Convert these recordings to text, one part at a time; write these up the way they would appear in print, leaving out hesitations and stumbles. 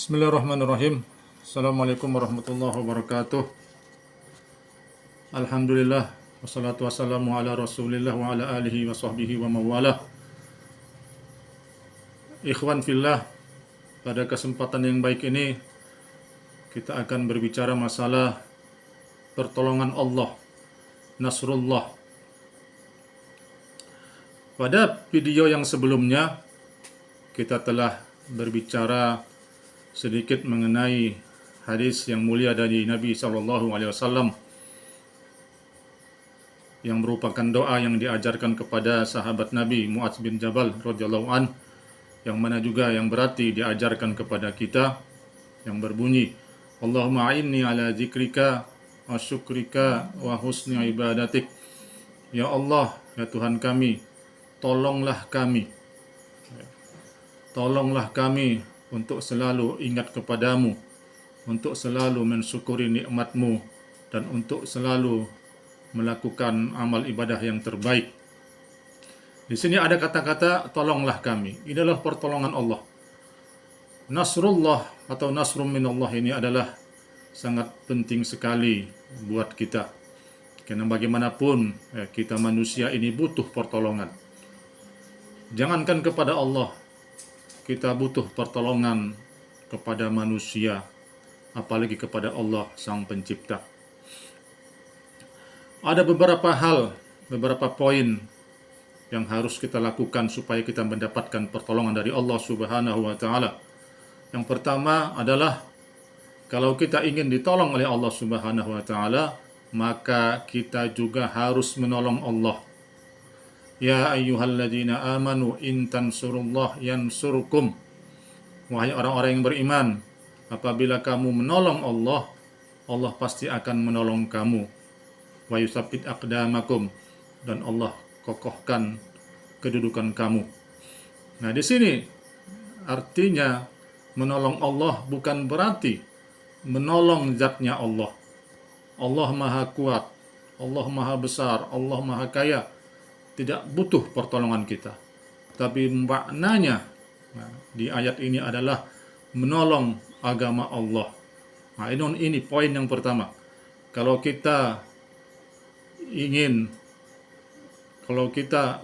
Bismillahirrahmanirrahim. Assalamualaikum warahmatullahi wabarakatuh. Alhamdulillah wassalatu wassalamu ala Rasulillah wa ala alihi wa sahbihi wa mawalah. Ikhwan fillah, pada kesempatan yang baik ini kita akan berbicara masalah pertolongan Allah, Nasrullah. Pada video yang sebelumnya kita telah berbicara sedikit mengenai hadis yang mulia dari Nabi SAW yang merupakan doa yang diajarkan kepada sahabat Nabi Mu'adz bin Jabal radhiyallahu an, yang mana juga yang berarti diajarkan kepada kita, yang berbunyi Allahumma a'inni ala zikrika wa syukrika wa husni ibadatik. Ya Allah, ya Tuhan kami, tolonglah kami untuk selalu ingat kepadamu, untuk selalu mensyukuri nikmat-Mu, dan untuk selalu melakukan amal ibadah yang terbaik. Di sini ada kata-kata tolonglah kami. Ini adalah pertolongan Allah. Nasrullah atau nasrum minallah ini adalah sangat penting sekali buat kita. Karena bagaimanapun kita manusia ini butuh pertolongan. Jangankan kepada Allah, kita butuh pertolongan kepada manusia, apalagi kepada Allah Sang Pencipta. Ada beberapa hal, beberapa poin yang harus kita lakukan supaya kita mendapatkan pertolongan dari Allah Subhanahu wa taala. Yang pertama adalah kalau kita ingin ditolong oleh Allah Subhanahu wa taala, maka kita juga harus menolong Allah. Ya ayyuhalladzina amanu in tansurullah yansurkum. Wahai orang-orang yang beriman, apabila kamu menolong Allah, Allah pasti akan menolong kamu. Wa yusabbit aqdamakum, dan Allah kokohkan kedudukan kamu. Nah, di sini artinya menolong Allah bukan berarti menolong zatnya Allah. Allah Maha Kuat, Allah Maha Besar, Allah Maha Kaya, tidak butuh pertolongan kita. Tapi maknanya di ayat ini adalah menolong agama Allah. Nah, ini poin yang pertama. Kalau kita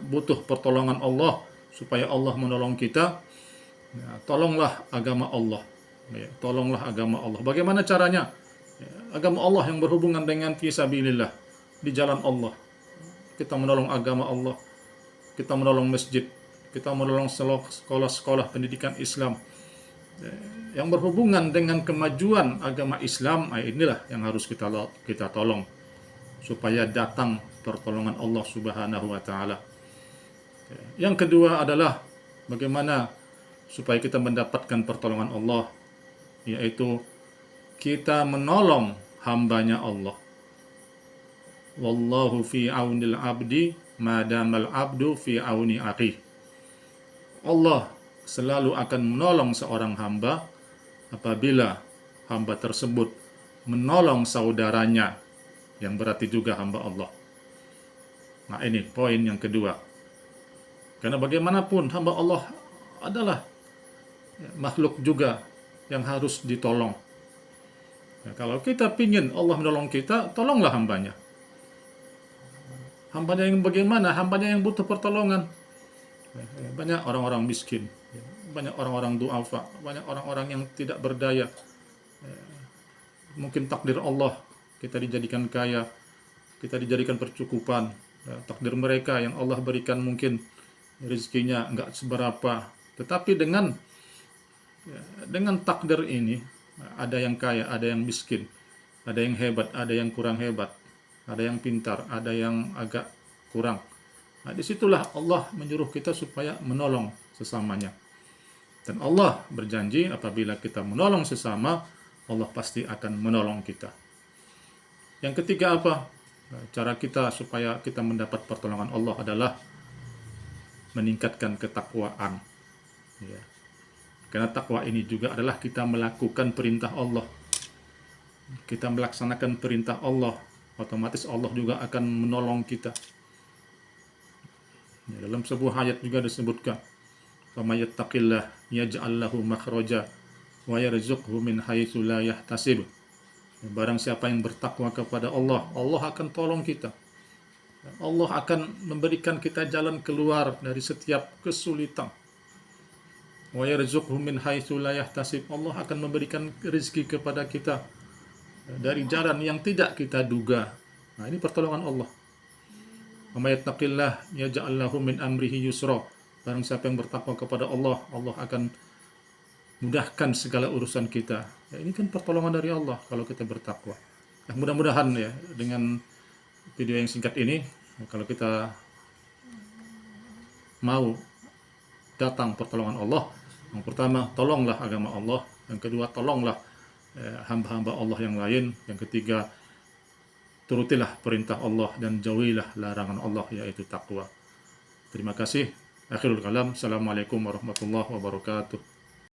butuh pertolongan Allah supaya Allah menolong kita, tolonglah agama Allah. Tolonglah agama Allah. Bagaimana caranya? Agama Allah yang berhubungan dengan fisabilillah, di jalan Allah. Kita menolong agama Allah, kita menolong masjid, kita menolong sekolah-sekolah pendidikan Islam yang berhubungan dengan kemajuan agama Islam. Inilah yang harus kita tolong supaya datang pertolongan Allah Subhanahu wa taala. Yang kedua adalah bagaimana supaya kita mendapatkan pertolongan Allah, yaitu kita menolong hambanya Allah. Wallahu fi aunil abdi madamal abdu fi auni akhi. Allah selalu akan menolong seorang hamba apabila hamba tersebut menolong saudaranya, yang berarti juga hamba Allah. Nah, ini poin yang kedua. Karena bagaimanapun hamba Allah adalah makhluk juga yang harus ditolong. Kalau kita ingin Allah menolong kita, tolonglah hambanya. Hambanya yang bagaimana? Hambanya yang butuh pertolongan. Banyak orang-orang miskin, banyak orang-orang du'afa, banyak orang-orang yang tidak berdaya. Mungkin takdir Allah kita dijadikan kaya, kita dijadikan percukupan. Takdir mereka yang Allah berikan mungkin rezekinya enggak seberapa. Tetapi dengan takdir ini, ada yang kaya, ada yang miskin, ada yang hebat, ada yang kurang hebat, ada yang pintar, ada yang agak kurang. Nah, disitulah Allah menyuruh kita supaya menolong sesamanya. Dan Allah berjanji apabila kita menolong sesama, Allah pasti akan menolong kita. Yang ketiga apa? Cara kita supaya kita mendapat pertolongan Allah adalah meningkatkan ketakwaan. Ya. Karena takwa ini juga adalah kita melakukan perintah Allah. Kita melaksanakan perintah Allah, otomatis Allah juga akan menolong kita. Dalam sebuah ayat juga disebutkan, "Wa may yattaqillah yaj'al lahu makhraja wa yarzuqhu min haitsu la yahtasib. Barang siapa yang bertakwa kepada Allah, Allah akan tolong kita. Allah akan memberikan kita jalan keluar dari setiap kesulitan. Wa yarzuqhu min haitsu la yahtasib. Allah akan memberikan rezeki kepada kita dari jalan yang tidak kita duga. Nah, ini pertolongan Allah. Wa may yattaqillah yaj'al lahu min amrihi yusra. Barang siapa yang bertakwa kepada Allah, Allah akan mudahkan segala urusan kita. Ya, ini kan pertolongan dari Allah kalau kita bertakwa. Nah, mudah-mudahan ya dengan video yang singkat ini, kalau kita mau datang pertolongan Allah, yang pertama tolonglah agama Allah, yang kedua tolonglah hamba-hamba Allah yang lain, yang ketiga turutilah perintah Allah dan jauhilah larangan Allah, yaitu takwa. Terima kasih. Akhirul kalam. Assalamualaikum warahmatullahi wabarakatuh.